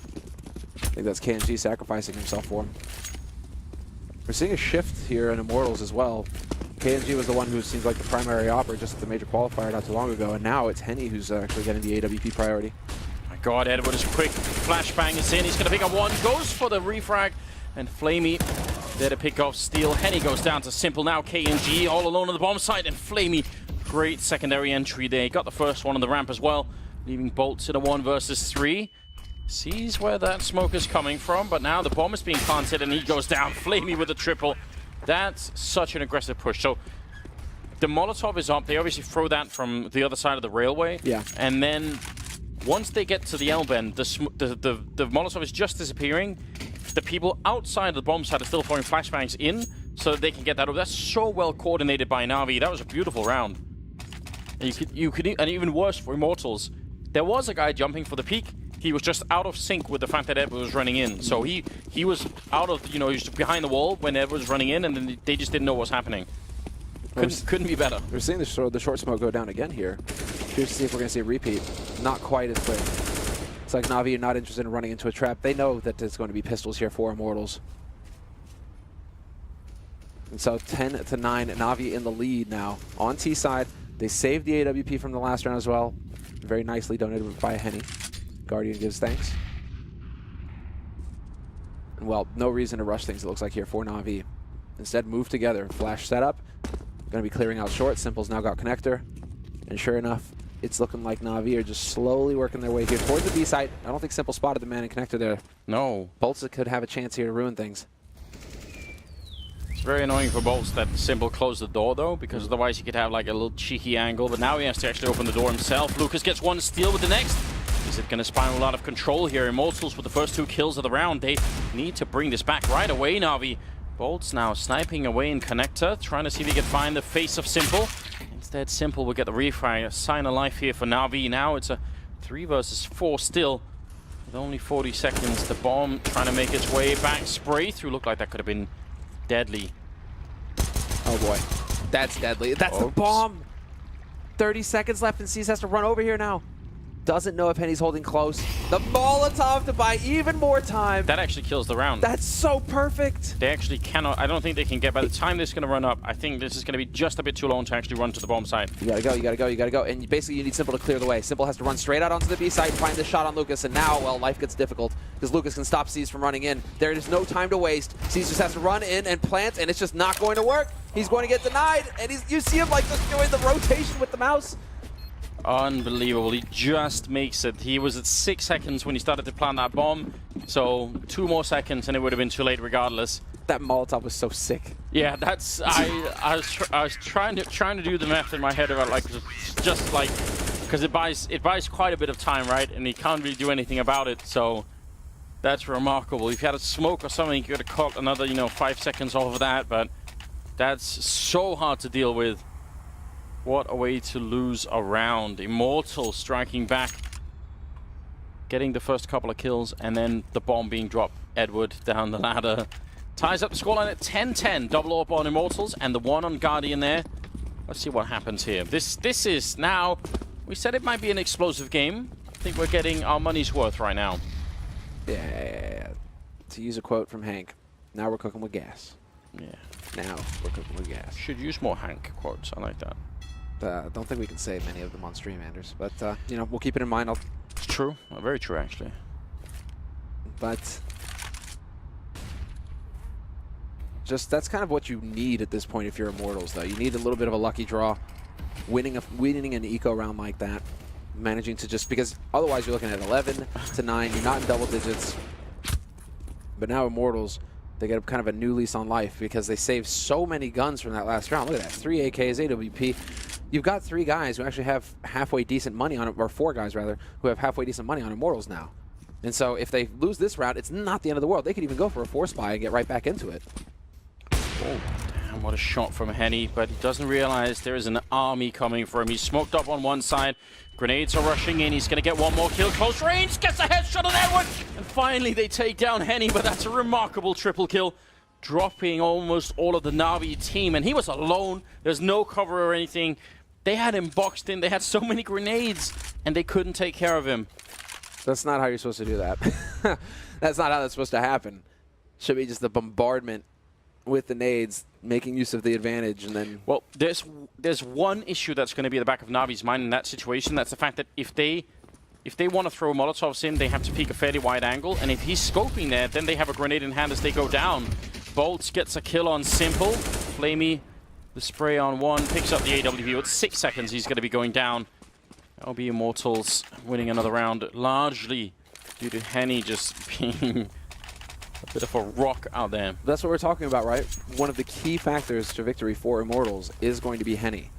I think that's KNG sacrificing himself for him. We're seeing a shift here in Immortals as well. KNG was the one who seems like the primary operator just at the major qualifier not too long ago, and now it's Henny who's actually getting the AWP priority. My God, Edward is quick. Flashbang is in. He's going to pick up one. Goes for the refrag. And Flamey there to pick off Steel. Henny goes down to Simple now. KNG all alone on the bomb site. And Flamey, great secondary entry there. Got the first one on the ramp as well. Leaving Bolts in a 1 versus 3. Sees where that smoke is coming from. But now the bomb is being planted and he goes down. Flamey with a triple. That's such an aggressive push. So the Molotov is up. They obviously throw that from the other side of the railway. Yeah. And then once they get to the L-bend, the Molotov is just disappearing. The people outside the bomb site are still throwing flashbangs in so that they can get that over. That's so well coordinated by Navi. That was a beautiful round. And and even worse for Immortals. There was a guy jumping for the peak. He was just out of sync with the fact that Edward was running in. So he was out of, he was behind the wall when Edward was running in, and then they just didn't know what was happening. Couldn't be better. We're seeing the short smoke go down again here. Curious to see if we're going to see a repeat. Not quite as quick. It's like Navi are not interested in running into a trap. They know that there's going to be pistols here for Immortals. And so 10-9, Navi in the lead now. On T side, they saved the AWP from the last round as well. Very nicely donated by Henny. Guardian gives thanks. And well, no reason to rush things, it looks like, here for Navi. Instead, move together. Flash setup. Going to be clearing out short. Simple's now got connector. And sure enough, it's looking like Navi are just slowly working their way here towards the B site. I don't think Simple spotted the man in connector there. No. Bolts could have a chance here to ruin things. It's very annoying for Bolts that Simple closed the door, though, because otherwise he could have like a little cheeky angle. But now he has to actually open the door himself. Lucas gets one steal with the next. Is it going to spiral out of control here? Immortals with the first 2 kills of the round. They need to bring this back right away, Navi. Bolts now sniping away in connector, trying to see if he can find the face of Simple. Instead, Simple will get the refire. A sign of life here for Navi. Now it's a 3 versus 4 still. With only 40 seconds, the bomb trying to make its way back. Spray through. Looked like that could have been deadly. Oh boy. That's deadly. That's the bomb! 30 seconds left and C's has to run over here now. Doesn't know if Henny's holding close. The Molotov to buy even more time. That actually kills the round. That's so perfect. They actually cannot. I don't think they can get, by the time this is going to run up, I think this is going to be just a bit too long to actually run to the bomb site. You gotta go, you gotta go, you gotta go. And basically you need Simple to clear the way. Simple has to run straight out onto the B site and find the shot on Lucas. And now, well, life gets difficult because Lucas can stop C's from running in. There is no time to waste. C's just has to run in and plant, and it's just not going to work. He's going to get denied, and you see him like just doing the rotation with the mouse. Unbelievable. He just makes it. He was at 6 seconds when he started to plant that bomb. So 2 more seconds and it would have been too late regardless. That Molotov was so sick. Yeah, that's I was trying to do the math in my head about like just like, because it buys quite a bit of time, right? And he can't really do anything about it. So that's remarkable. If you had a smoke or something, you could have caught another 5 seconds off of that, but that's so hard to deal with. What a way to lose a round. Immortal striking back. getting the first couple of kills, and then the bomb being dropped. Edward down the ladder. Ties up the scoreline at 10-10. Double AWP on Immortals, and the one on Guardian there. Let's see what happens here. This is now... We said it might be an explosive game. I think we're getting our money's worth right now. Yeah. To use a quote from Hank, now we're cooking with gas. Yeah. Now we're cooking with gas. Should use more Hank quotes. I like that. Don't think we can say many of them on stream, Anders. But, you know, we'll keep it in mind. It's true. Very true, actually. But... just that's kind of what you need at this point if you're Immortals, though. You need a little bit of a lucky draw. Winning an eco round like that. Managing to just... because otherwise you're looking at 11 to 9. You're not in double digits. But now Immortals... they get kind of a new lease on life because they saved so many guns from that last round. Look at that, 3 AKs, AWP. You've got 3 guys who actually have halfway decent money on it, or 4 guys rather, who have halfway decent money on Immortals now. And so if they lose this round, it's not the end of the world. They could even go for a 4-spy and get right back into it. Oh, damn, what a shot from Henny, but he doesn't realize there is an army coming for him. He's smoked up on one side. Grenades are rushing in. He's going to get one more kill. Close range. Gets a headshot on Edward. And finally they take down Henny, but that's a remarkable triple kill. Dropping almost all of the Navi team. And he was alone. There's no cover or anything. They had him boxed in. They had so many grenades, and they couldn't take care of him. That's not how you're supposed to do that. That's not how that's supposed to happen. Should be just the bombardment with the nades, making use of the advantage, and then... Well, there's one issue that's going to be at the back of Navi's mind in that situation. That's the fact that if they want to throw Molotovs in, they have to peek a fairly wide angle, and if he's scoping there, then they have a grenade in hand as they go down. Bolts gets a kill on Simple. Flamey, the spray on one, picks up the AWP. With 6 seconds, he's going to be going down. That'll be Immortals winning another round, largely due to Henny just being... a bit of a rock out there. That's what we're talking about, right? One of the key factors to victory for Immortals is going to be Henny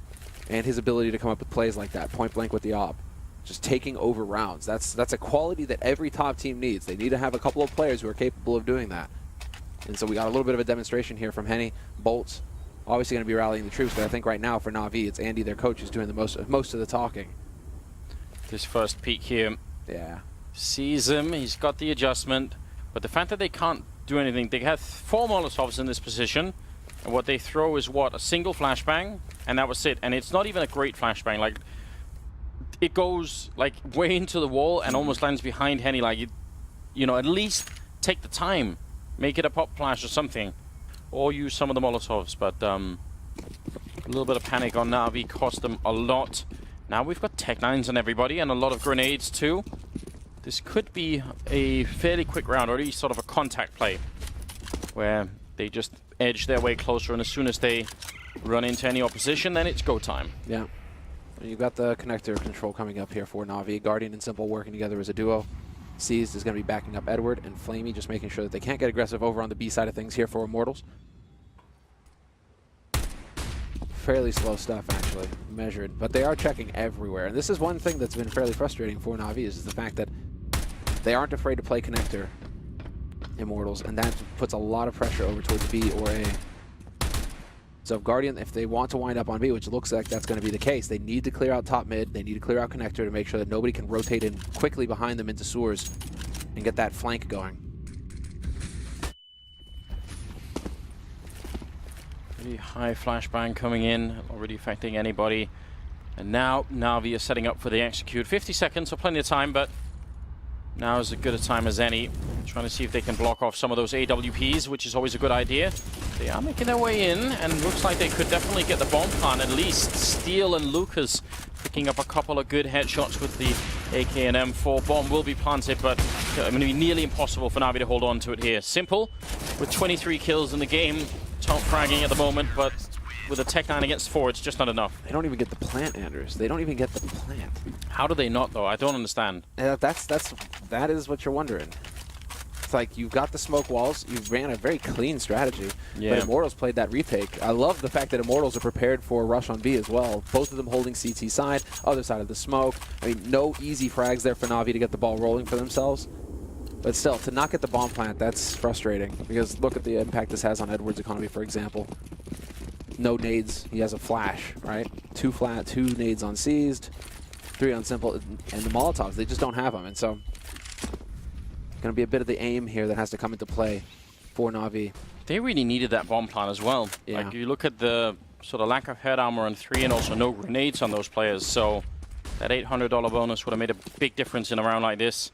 and his ability to come up with plays like that, point blank with the AWP. Just taking over rounds. That's a quality that every top team needs. They need to have a couple of players who are capable of doing that. And so we got a little bit of a demonstration here from Henny. Bolts, obviously going to be rallying the troops, but I think right now for Navi, it's Andy, their coach, who's doing the most of the talking. This first peek here. Yeah. Sees him, he's got the adjustment. But the fact that they can't do anything, they have 4 Molotovs in this position, and what they throw is what? A single flashbang, and that was it. And it's not even a great flashbang. Like, it goes like way into the wall and almost lands behind Henny. Like, you know, at least take the time, make it a pop flash or something, or use some of the Molotovs. But a little bit of panic on Navi cost them a lot. Now we've got Tech 9s on everybody and a lot of grenades too. This could be a fairly quick round, or at least sort of a contact play, where they just edge their way closer, and as soon as they run into any opposition, then it's go time. Yeah. You've got the connector control coming up here for Navi. Guardian and Simple working together as a duo. Seized is going to be backing up Edward, and Flamey just making sure that they can't get aggressive over on the B side of things here for Immortals. Fairly slow stuff, actually, measured, but they are checking everywhere. And this is one thing that's been fairly frustrating for Navi, is the fact that they aren't afraid to play connector, Immortals, and that puts a lot of pressure over towards B or A. So if Guardian, if they want to wind up on B, which looks like that's going to be the case, they need to clear out top mid, they need to clear out connector to make sure that nobody can rotate in quickly behind them into sewers and get that flank going. Pretty high flashbang coming in, already affecting anybody. And now Navi is setting up for the execute. 50 seconds, so plenty of time, but now is as good a time as any. Trying to see if they can block off some of those AWPs, which is always a good idea. They are making their way in, and looks like they could definitely get the bomb plant at least. Steele and Lucas picking up a couple of good headshots with the AK and M4. Bomb will be planted, but it's going to be nearly impossible for Navi to hold on to it here. Simple, with 23 kills in the game. Top fragging at the moment, but with a Tech 9 against 4, it's just not enough. They don't even get the plant, Anders. They don't even get the plant. How do they not, though? I don't understand. That is what you're wondering. It's like you've got the smoke walls. You ran a very clean strategy. Yeah. But Immortals played that retake. I love the fact that Immortals are prepared for a rush on B as well. Both of them holding CT side, other side of the smoke. I mean, no easy frags there for Navi to get the ball rolling for themselves. But still, to not get the bomb plant, that's frustrating. Because look at the impact this has on Edward's economy, for example. No nades. He has a flash, right? 2 flat, 2 nades on Seized, 3 on Simple, and the Molotovs, they just don't have them. And so Going to be a bit of the aim here that has to come into play for Navi. They really needed that bomb plant as well. Yeah. Like, you look at the sort of lack of head armor on 3 and also no grenades on those players, so that $800 bonus would have made a big difference in a round like this.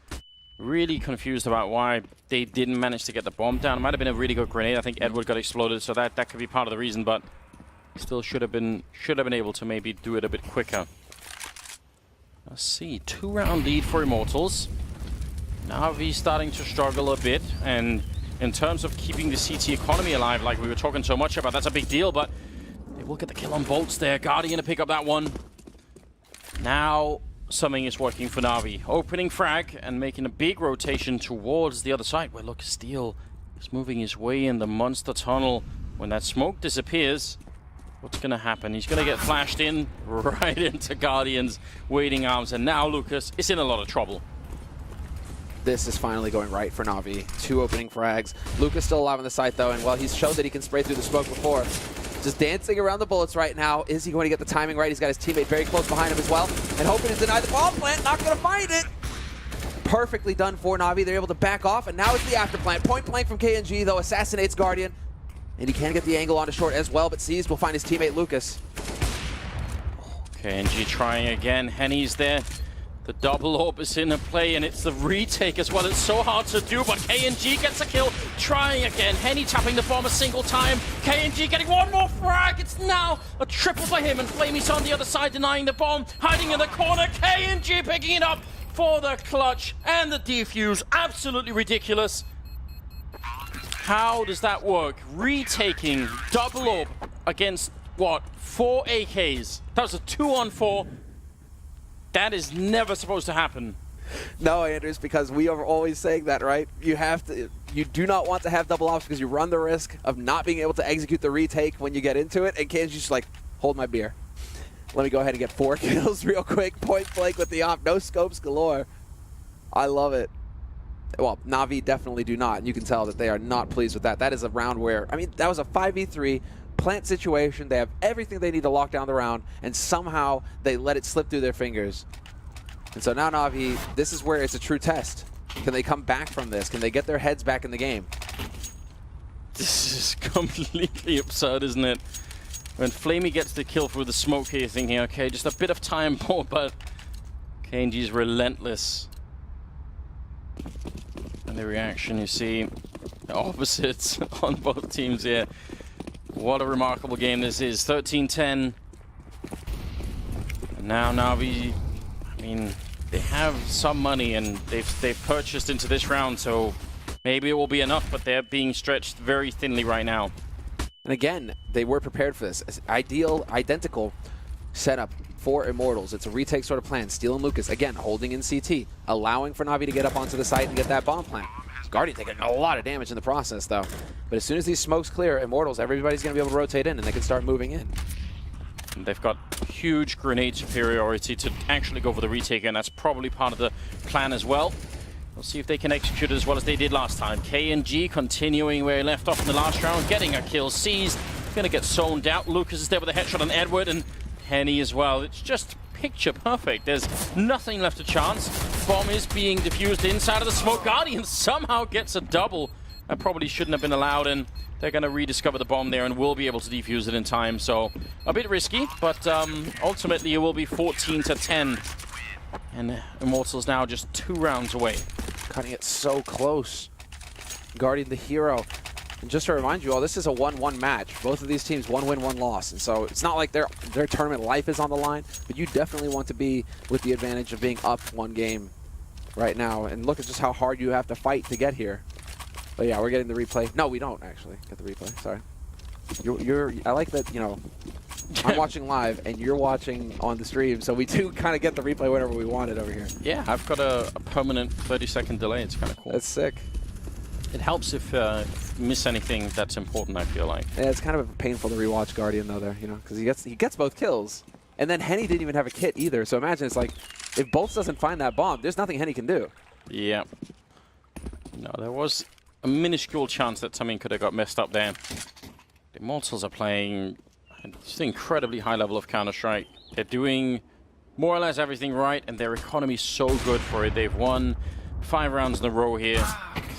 Really confused about why they didn't manage to get the bomb down. It might have been a really good grenade. I think Edward got exploded, so that could be part of the reason, but still should have been able to maybe do it a bit quicker. Let's see, 2-round lead for Immortals. Navi starting to struggle a bit, and in terms of keeping the CT economy alive, like we were talking so much about, that's a big deal, but they will get the kill on Bolts there. Guardian to pick up that one. Now something is working for Navi. Opening frag and making a big rotation towards the other side. Where look, Steel is moving his way in the monster tunnel. When that smoke disappears, what's going to happen? He's going to get flashed in right into Guardian's waiting arms. And now Lucas is in a lot of trouble. This is finally going right for Navi. 2 opening frags. Lucas still alive on the site though, and while he's showed that he can spray through the smoke before, just dancing around the bullets right now. Is he going to get the timing right? He's got his teammate very close behind him as well, and hoping to deny the bomb plant. Not going to find it. Perfectly done for Navi. They're able to back off, and now it's the after plant. Point blank from KNG though, assassinates Guardian, and he can get the angle onto short as well, but Seized will find his teammate Lucas. KNG trying again. Henny's there. The double orb is in play, and it's the retake as well. It's so hard to do, but KNG gets a kill. Trying again. Henny tapping the bomb a single time. KNG getting one more frag. It's now a triple for him, and Flamey's on the other side denying the bomb. Hiding in the corner. KNG picking it up for the clutch and the defuse. Absolutely ridiculous. How does that work? Retaking double orb against, what, 4 AKs? That was a 2-on-4. That is never supposed to happen. No, Andrews, because we are always saying that, right? You do not want to have double ops because you run the risk of not being able to execute the retake when you get into it. And KNG's just like, hold my beer. Let me go ahead and get 4 kills real quick. Point blank with the op. No scopes galore. I love it. Well, Navi definitely do not. And you can tell that they are not pleased with that. That is a round where, I mean, that was a 5v3 plant situation. They have everything they need to lock down the round, and somehow they let it slip through their fingers. And so now Navi, this is where it's a true test. Can they come back from this? Can they get their heads back in the game? This is completely absurd, isn't it? When Flamey gets the kill through the smoke here, thinking, okay, just a bit of time more, but KNG's relentless. And the reaction, you see, the opposites on both teams here. What a remarkable game this is. 13-10. And now Navi, I mean, they have some money and they've purchased into this round, so maybe it will be enough, but they're being stretched very thinly right now. And again, they were prepared for this. Identical setup for Immortals. It's a retake sort of plan. Steel and Lucas, again, holding in CT, allowing for Navi to get up onto the site and get that bomb plant. Guardian taking a lot of damage in the process, though. But as soon as these smokes clear, Immortals, everybody's going to be able to rotate in, and they can start moving in. And they've got huge grenade superiority to actually go for the retake, and that's probably part of the plan as well. We'll see if they can execute it as well as they did last time. KNG continuing where he left off in the last round, getting a kill. Seized, going to get zoned out. Lucas is there with a headshot on Edward, and Henny as well. It's just picture perfect. There's nothing left to chance. Bomb is being diffused inside of the smoke. Guardian somehow gets a double. That probably shouldn't have been allowed, and they're going to rediscover the bomb there and will be able to defuse it in time. So a bit risky, but ultimately it will be 14-10. And Immortals now just 2 rounds away. Cutting it so close. Guardian the hero. And just to remind you all, this is a 1-1 match. Both of these teams, 1 win, 1 loss. And so it's not like their tournament life is on the line, but you definitely want to be with the advantage of being up 1 game right now. And look at just how hard you have to fight to get here. But yeah, we're getting the replay. No, we don't actually get the replay. Sorry. I like that, you know, I'm watching live and you're watching on the stream, so we do kind of get the replay whenever we want it over here. Yeah, I've got a permanent 30-second delay. It's kind of cool. That's sick. It helps if you miss anything that's important, I feel like. Yeah, it's kind of painful to rewatch Guardian though there, you know, because he gets both kills. And then Henny didn't even have a kit either, so imagine it's like, if Bolts doesn't find that bomb, there's nothing Henny can do. Yeah. No, there was a minuscule chance that something could have got messed up there. The Immortals are playing just an incredibly high level of Counter-Strike. They're doing more or less everything right, and their economy is so good for it. They've won 5 rounds in a row here.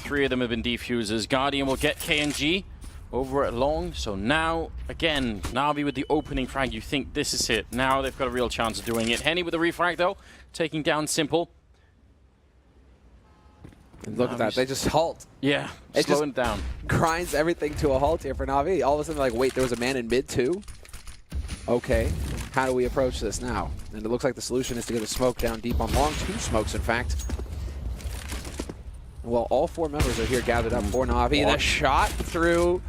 3 of them have been defusers. Guardian will get KNG over at long. So now, again, Navi with the opening frag. You think this is it. Now they've got a real chance of doing it. Henny with the refrag, though, taking down Simple. And look at that. They just halt. Yeah, it slowing down. Grinds everything to a halt here for Navi. All of a sudden, they're like, wait, there was a man in mid, too? Okay. How do we approach this now? And it looks like the solution is to get a smoke down deep on long. 2 smokes, in fact. Well, all 4 members are here gathered up for Navi. The shot through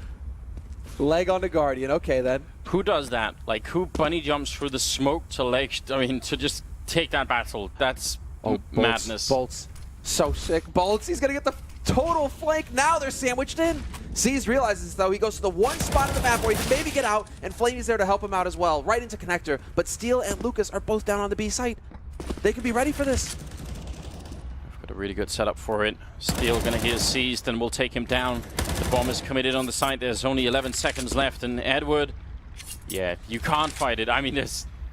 leg onto Guardian. Okay, then. Who does that? Like, who bunny jumps through the smoke to leg? I mean, to just take that battle. That's madness. Bolts. So sick. Bolts. He's going to get the total flank. Now they're sandwiched in. Z's realizes, though, he goes to the one spot on the map where he can maybe get out, and Flamey's there to help him out as well. Right into connector. But Steel and Lucas are both down on the B site. They could be ready for this. Got a really good setup for it. Steel going to get seized and will take him down. The bomb is committed on the site. There's only 11 seconds left, and Edward, yeah, you can't fight it. I mean,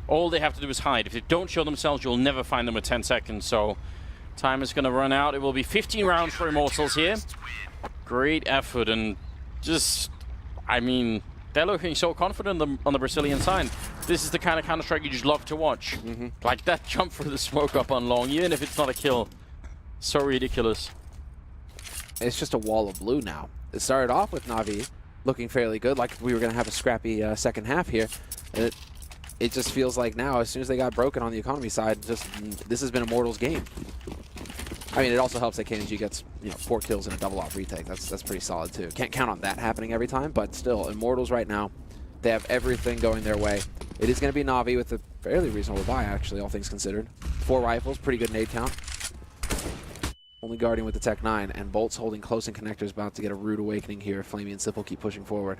all they have to do is hide. If they don't show themselves, you'll never find them with 10 seconds. So time is going to run out. It will be 15 rounds for Immortals here. Great effort, and just, I mean, they're looking so confident on the Brazilian side. This is the kind of Counter-Strike you just love to watch. Like that jump through the smoke up on long, even if it's not a kill. So ridiculous. It's just a wall of blue now. It started off with Navi looking fairly good, like we were going to have a scrappy second half here. It just feels like now, as soon as they got broken on the economy side, this has been Immortals' game. I mean, it also helps that KNG gets 4 kills and a double off retake. That's pretty solid too. Can't count on that happening every time, but still, Immortals right now, they have everything going their way. It is going to be Navi with a fairly reasonable buy, actually, all things considered. 4 rifles, pretty good nade count. Only Guardian with the Tech 9, and Bolts holding close, and Connector's about to get a rude awakening here. Flamey and Simple keep pushing forward.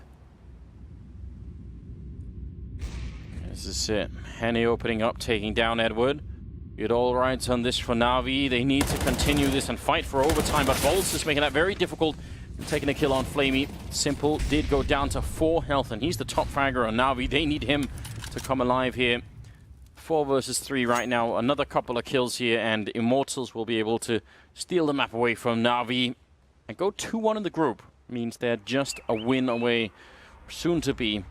This is it. Henny opening up, taking down Edward. It all rides on this for Navi. They need to continue this and fight for overtime, but Bolts is making that very difficult. Taking a kill on Flamey. Simple did go down to 4 health, and he's the top fragger on Navi. They need him to come alive here. 4 versus 3 right now. Another couple of kills here, and Immortals will be able to steal the map away from Navi and go 2-1 in the group. Means they're just a win away, soon to be,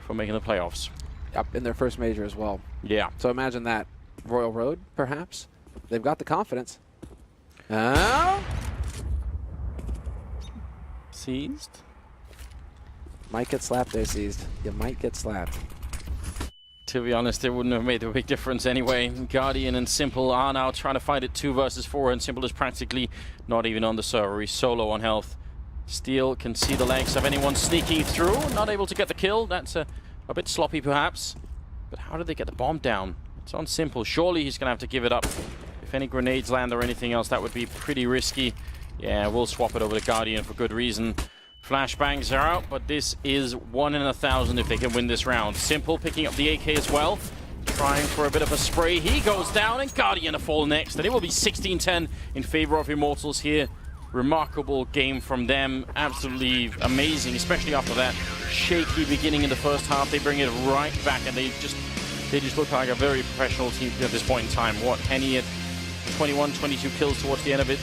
from making the playoffs. Yep, in their first major as well. Yeah. So imagine that. Royal Road, perhaps? They've got the confidence. Oh! Seized? Might get slapped there, Seized. You might get slapped. To be honest, it wouldn't have made a big difference anyway. Guardian and Simple are now trying to fight it 2 versus 4, and Simple is practically not even on the server. He's solo on health. Steel can see the legs of anyone sneaking through. Not able to get the kill. That's a bit sloppy, perhaps. But how did they get the bomb down? It's on Simple. Surely he's going to have to give it up. If any grenades land or anything else, that would be pretty risky. Yeah, we'll swap it over to Guardian for good reason. Flashbangs are out, but this is 1 in 1,000 if they can win this round. Simple picking up the AK as well. Trying for a bit of a spray. He goes down, and Guardian to fall next. And it will be 16-10 in favor of Immortals here. Remarkable game from them. Absolutely amazing, especially after that shaky beginning in the first half. They bring it right back, and they just look like a very professional team at this point in time. What, Henny at 21, 22 kills towards the end of it.